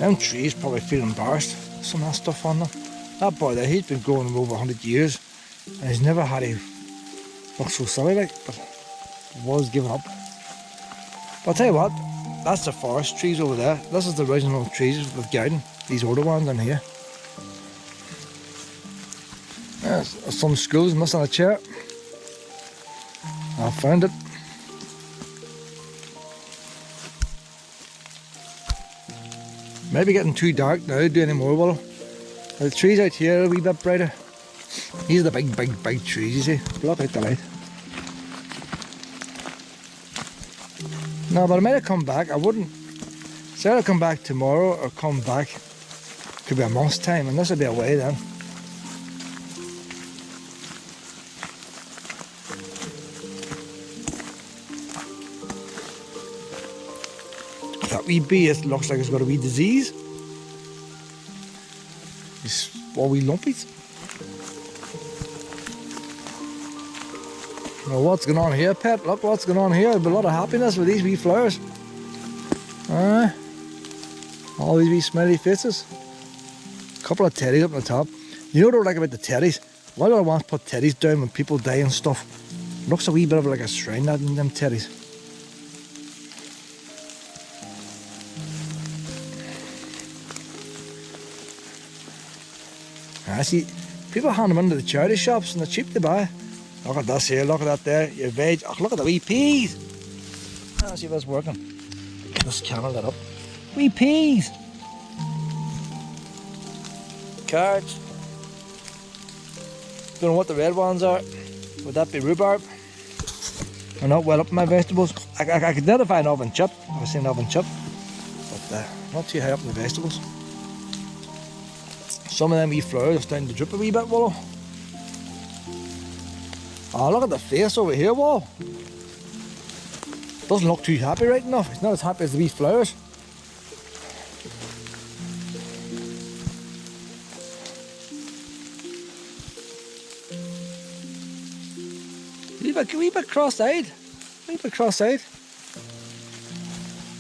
Them trees probably feel embarrassed, some of that stuff on them. That boy there, he's been growing them over 100 years and he's never had a look so silly like, but was giving up. But I'll tell you what, that's the forest trees over there. This is the original trees with garden, these older ones in here. There's some screws missing a chair. I found it. Maybe getting too dark now to do any more with them. The trees out here are a wee bit brighter. These are the big trees, you see. Block out the light. No, but I might have come back. I wouldn't. Say I'll come back tomorrow or come back. Could be a month's time, and this will be away then. That wee bee, it looks like it's got a wee disease. It's all wee lumpies. Now what's going on here, Pet? Look what's going on here. There'll be a lot of happiness with these wee flowers. All these wee smelly faces. A couple of teddies up on the top. You know what I like about the teddies? Why do I want to put teddies down when people die and stuff? It looks a wee bit of like a shrine that in them teddies. I see, People hand them into the charity shops and they're cheap to buy. Look at this here, look at that there, your veg. Oh, look at the wee peas. Let's see if it's working. Get this camera lit up. Wee peas. Carrots. Don't know what the red ones are. Would that be rhubarb? I'm not well up in my vegetables. I could identify an oven chip. I've seen an oven chip. But not too high up in the vegetables. Some of them wee flowers are starting to drip a wee bit, Willow. Oh, look at the face over here, Willow. Doesn't look too happy right enough. It's not as happy as the wee flowers. A wee bit cross-eyed. A wee bit cross-eyed.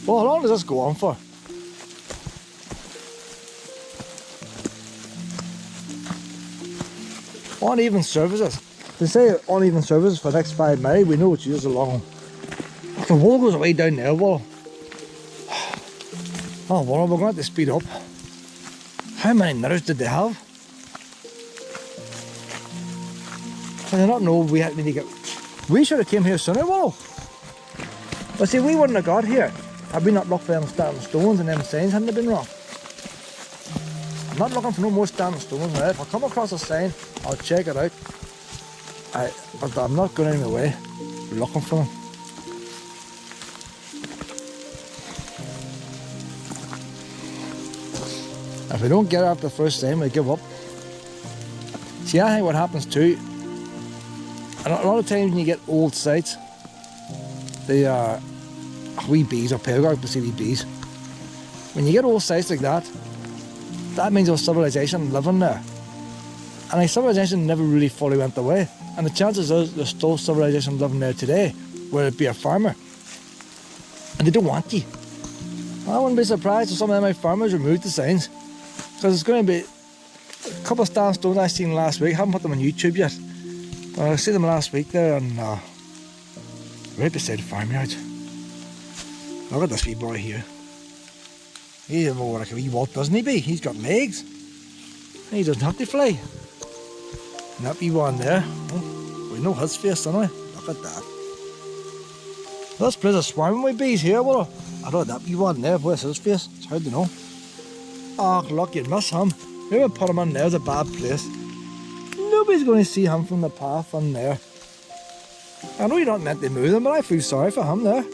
Well, how long does this go on for? Uneven surfaces. They say uneven surfaces for the next 5 minutes. We know it's usually long. The wall goes way down there, Wall. Oh, well, we're going to have to speed up. How many knitters did they have? I do not know. We had to get. We should have came here sooner, Wall. But see, we wouldn't have got here had we not looked for them standing stones and them signs hadn't been wrong. I'm not looking for no more standing stones now. If I come across a sign, I'll check it out. But I'm not going any way looking for them. If we don't get it after the first time, we give up. See, I think what happens too, a lot of times when you get old sites, they are wee bees or peregrine, but see wee bees. When you get old sites like that, that means there's civilization living there. And like civilization never really fully went away. And the chances are there's still civilization living there today, whether it be a farmer. And they don't want you. I wouldn't be surprised if some of my farmers removed the signs. Because it's going to be a couple of stand stones I seen last week. I haven't put them on YouTube yet. But I seen them last week there and right beside the farmyard. Look at this wee boy here. He's more like a wee Walt, doesn't he be? He's got legs. He doesn't have to fly. And that wee one there, oh, we know his face, don't we? Look at that. This place is swarming with bees here, well, I know that wee one there, where's his face? It's hard to know. Oh, look, you'd miss him. Whoever put him in there is a bad place. Nobody's going to see him from the path in there. I know you're not meant to move him, but I feel sorry for him there.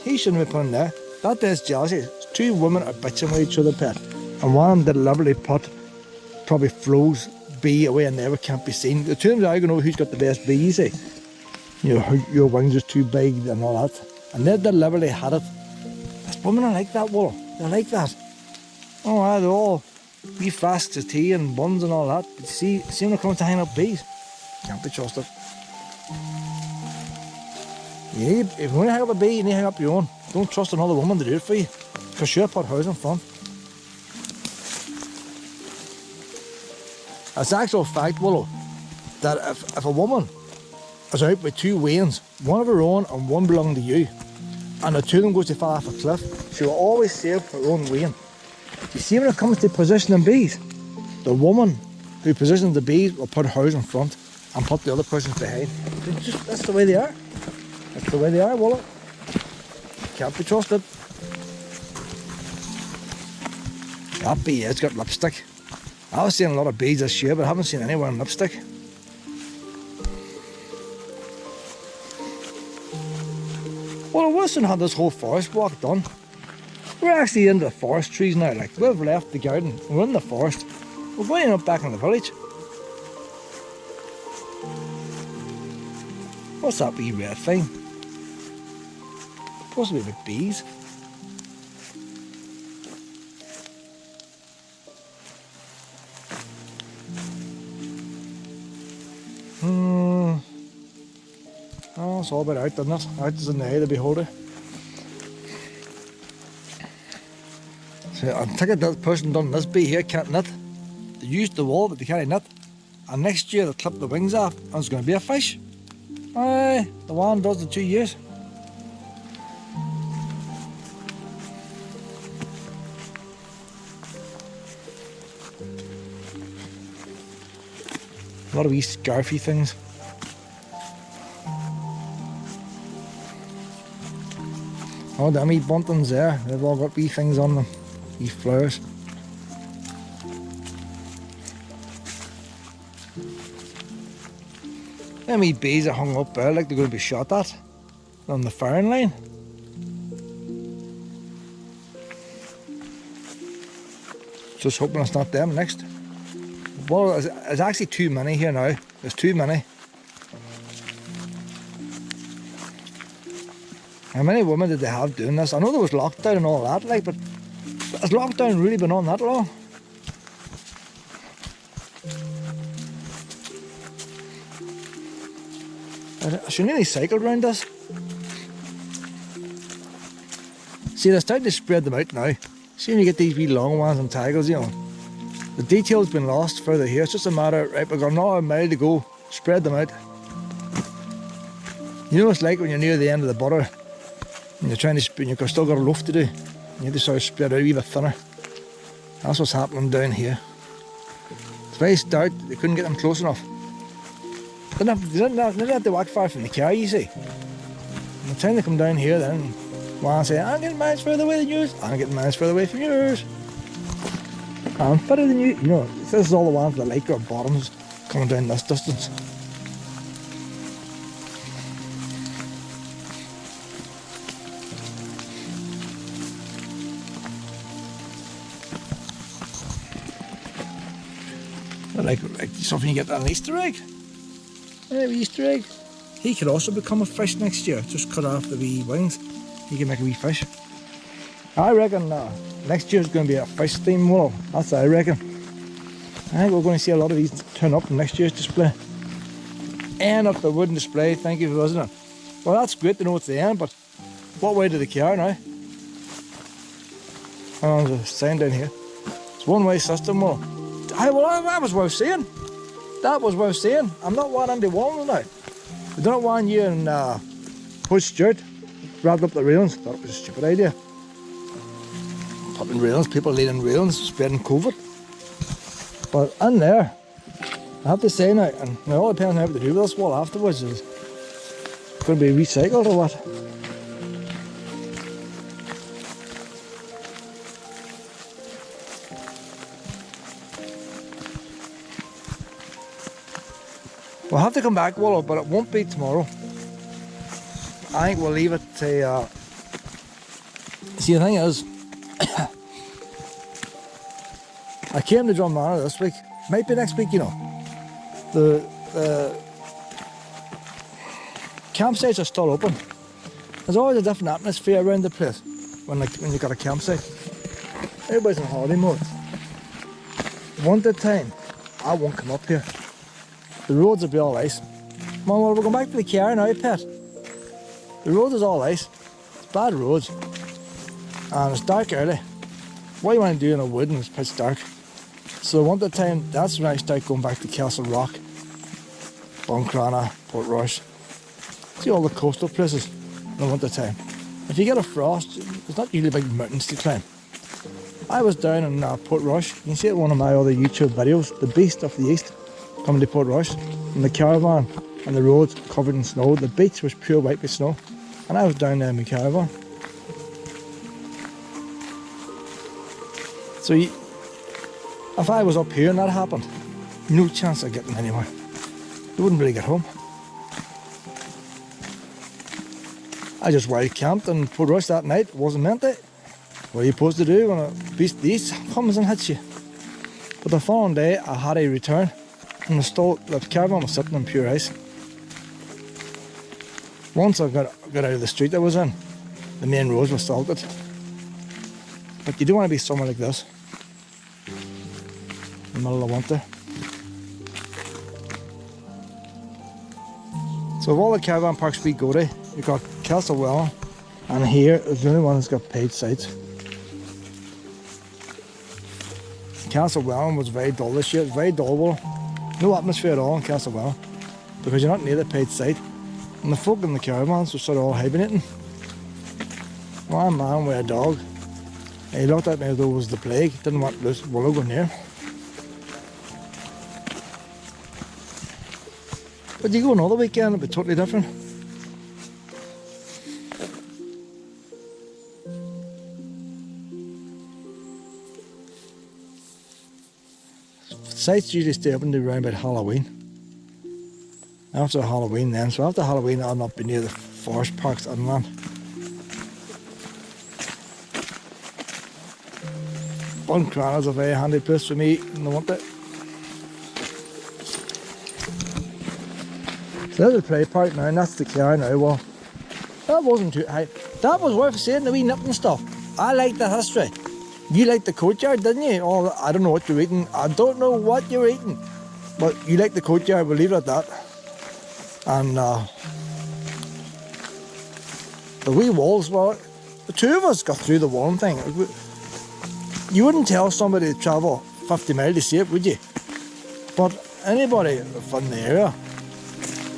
He shouldn't be put in there. That there's jealousy. Two women are bitching with each other, pet. And one of them deliberately put probably Flo's bee away in there where it can't be seen. The two of them are going to know who's got the best bee, you see. Your wings are too big and all that. And they deliberately had it. There's women are like that, Willow. They're like that. Oh, they're all wee flasks of tea and buns and all that. But see when it comes to hanging up bees, can't be trusted. If you want to hang up a bee, you need to hang up your own. Don't trust another woman to do it for you. Because she'll put hers in front. It's actual fact, Willow, that if a woman is out with two wains, one of her own and one belonging to you, and the two of them goes to fall off a cliff, she will always save her own wain. You see, when it comes to positioning bees, the woman who positions the bees will put hers in front and put the other person's behind. That's the way they are. That's the way they are, Willow. Can't be trusted. That bee has got lipstick. I was seeing a lot of bees this year, but I haven't seen any wearing lipstick. Well, I soon had this whole forest walk done. We're actually in the forest trees now, like we've left the garden, we're in the forest. We're going up back in the village. What's that wee red thing? Supposed to be with bees. Oh, it's all about out, isn't it? Out is in the eye of the beholder. So I think that person done this bee here can't knit. They used the wall, but they can't knit. And next year they'll clip the wings off, and it's going to be a fish. Aye, the one does the 2 years. A lot of wee scarfy things. Oh, them wee buntings there, they've all got wee things on them, wee flowers. Them wee bees are hung up there like they're going to be shot at on the firing line. Just hoping it's not them next. Well, there's actually too many here now. There's too many. How many women did they have doing this? I know there was lockdown and all that, like, but has lockdown really been on that long? I should nearly cycle around this. See, they're starting to spread them out now. See when you get these wee long ones and taggles, you know. The detail's been lost further here. It's just a matter, right, we've got another mile to go. Spread them out. You know what it's like when you're near the end of the butter and you're trying to spread, you've still got a loaf to do. You have to sort of spread out a wee bit thinner. That's what's happening down here. It's very stout. They couldn't get them close enough. They didn't have to walk far from the car, you see. By the time they come down here, then one say, I'm getting miles further away than yours. I'm getting miles further away from yours. I'm fitter than you. You know, this is all the ones that like our bottoms coming down this distance. Like something you get an Easter egg. Maybe Easter egg. He could also become a fish next year. Just cut off the wee wings. He can make a wee fish. I reckon next year's going to be a fish theme wall. That's what I reckon. I think we're going to see a lot of these turn up in next year's display. End of the wooden display. Thank you for visiting. Well, that's great to know it's the end, but what way to the car now? Oh, there's a sign down here. It's one-way system. Well, that was worth seeing. That was worth seeing. I'm not wanting to warn them now. I don't want you and Port Stewart wrapped up the railings. Thought it was a stupid idea. Putting railings, people leaning railings, spreading COVID. But in there, I have to say now, and it all depends on how to do with this wall afterwards. Is it going to be recycled or what? We'll have to come back, Willow, but it won't be tomorrow. I think we'll leave it to... See, the thing is, I came to Drummanor this week. Might be next week, you know. The campsites are still open. There's always a different atmosphere around the place when you've got a campsite. Everybody's in holiday mode. One at a time, I won't come up here. The roads will be all ice. Mum, well, we're going back to the car now, pet. The road is all ice. It's bad roads. And it's dark early. What you want to do in a wood and it's pitch dark. So one at a time, that's when I start going back to Castle Rock, Buncrana, Portrush. See all the coastal places in one at a time. If you get a frost, there's not usually big mountains to climb. I was down in Portrush. You can see it in one of my other YouTube videos, The Beast of the East. Coming to Portrush, in the caravan, and the roads covered in snow. The beach was pure white with snow, and I was down there in my caravan. So if I was up here and that happened, no chance of getting anywhere. You wouldn't really get home. I just wild camped in Portrush that night. It wasn't meant to. What are you supposed to do when a beast of the east comes and hits you? But the following day, I had a return. And the caravan was sitting on pure ice. Once I got out of the street I was in, the main roads were salted. But you don't want to be somewhere like this in the middle of winter. So of all the caravan parks we go to, you've got Castlewell, and here is the only one that's got paid sites. Castlewell was very dull this year. It's very dull. No atmosphere at all in Castlewell because you're not near the paid site, and the folk in the caravans were sort of all hibernating. One man with a dog, he looked at me as though it was the plague, didn't want loose Willow going near. But you go another weekend, it'll be totally different. Sites usually stay open to around about Halloween. After Halloween then, so after Halloween I'll not be near the forest parks inland. Buncran is a very handy place for me in the winter. So there's the play park now, and that's the car now. Well, that wasn't too high. That was worth seeing, the wee nipping stuff. I like the history. You liked the courtyard, didn't you? Oh, I don't know what you're eating. I don't know what you're eating. But you liked the courtyard, we'll leave it at that. And the wee walls, well, the two of us got through the one thing. You wouldn't tell somebody to travel 50 miles to see it, would you? But anybody from the area,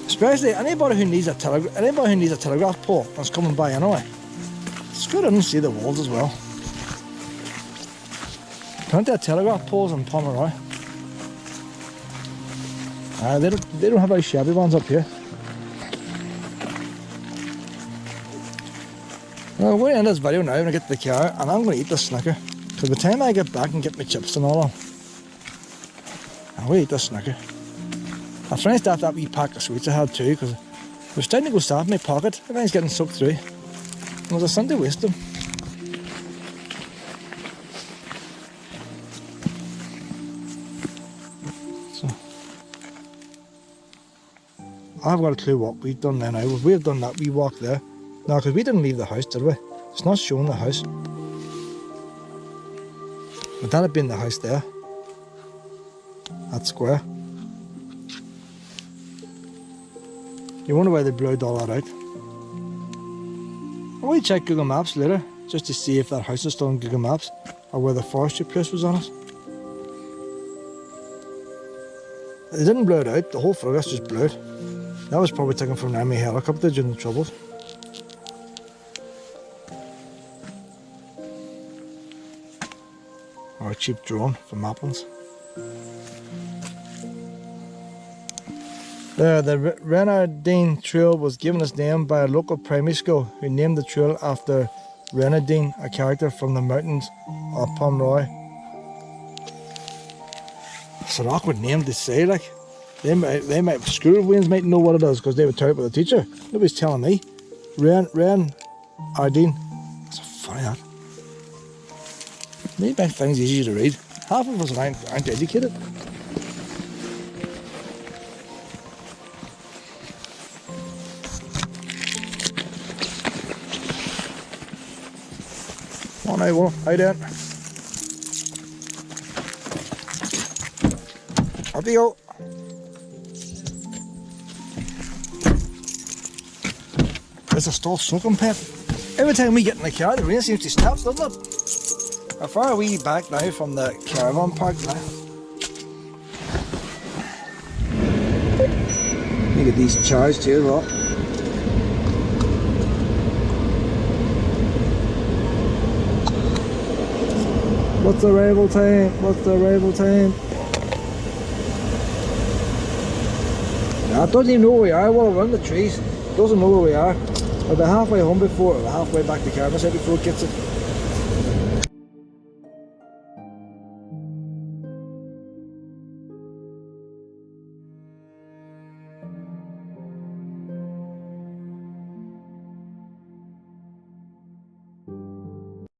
especially anybody who needs a telegraph pole that's coming by anyway, it's good to see the walls as well. Plenty of telegraph poles in Pomeroy. They don't have very shabby ones up here. Well, we're going to end this video now when I get to the car, and I'm going to eat this Snicker. Because by the time I get back and get my chips and all on, I'm going to eat this Snicker. I finished off that wee pack of sweets I had too, because it was starting to go soft in my pocket. Everything's getting soaked through. It was a sin to waste them. So, I've got a clue what we've done there now. We've done that wee walk there. No, because we didn't leave the house, did we? It's not showing the house. But that had been the house there. That square. You wonder why they blurred all that out. I will check Google Maps later, just to see if that house is still on Google Maps, or where the Forestry place was on it. They didn't blur it out, the whole progress just blurred. That was probably taken from an Army helicopter during the Troubles. Or a cheap drone from Maplins. There, the Renardine Trail was given its name by a local primary school who named the trail after Renardine, a character from the mountains of Pomeroy. It's an awkward name to say, like. They might school wings might know what it is because they would tell it with the teacher. Nobody's telling me. Renardine. That's funny that. They make things easier to read. Half of us aren't educated. Come on now, Will. How you doing? Up you go. It's a still soaking pet. Every time we get in the car, the rain seems to stop, doesn't it? How far are we back now from the caravan park now? You get these charged here as well. What's the arrival time? What's the arrival time? Nah, it doesn't even know where we are. Well, we're in the trees. It doesn't know where we are. We'll be halfway home before, or halfway back to the caravan site before it gets it.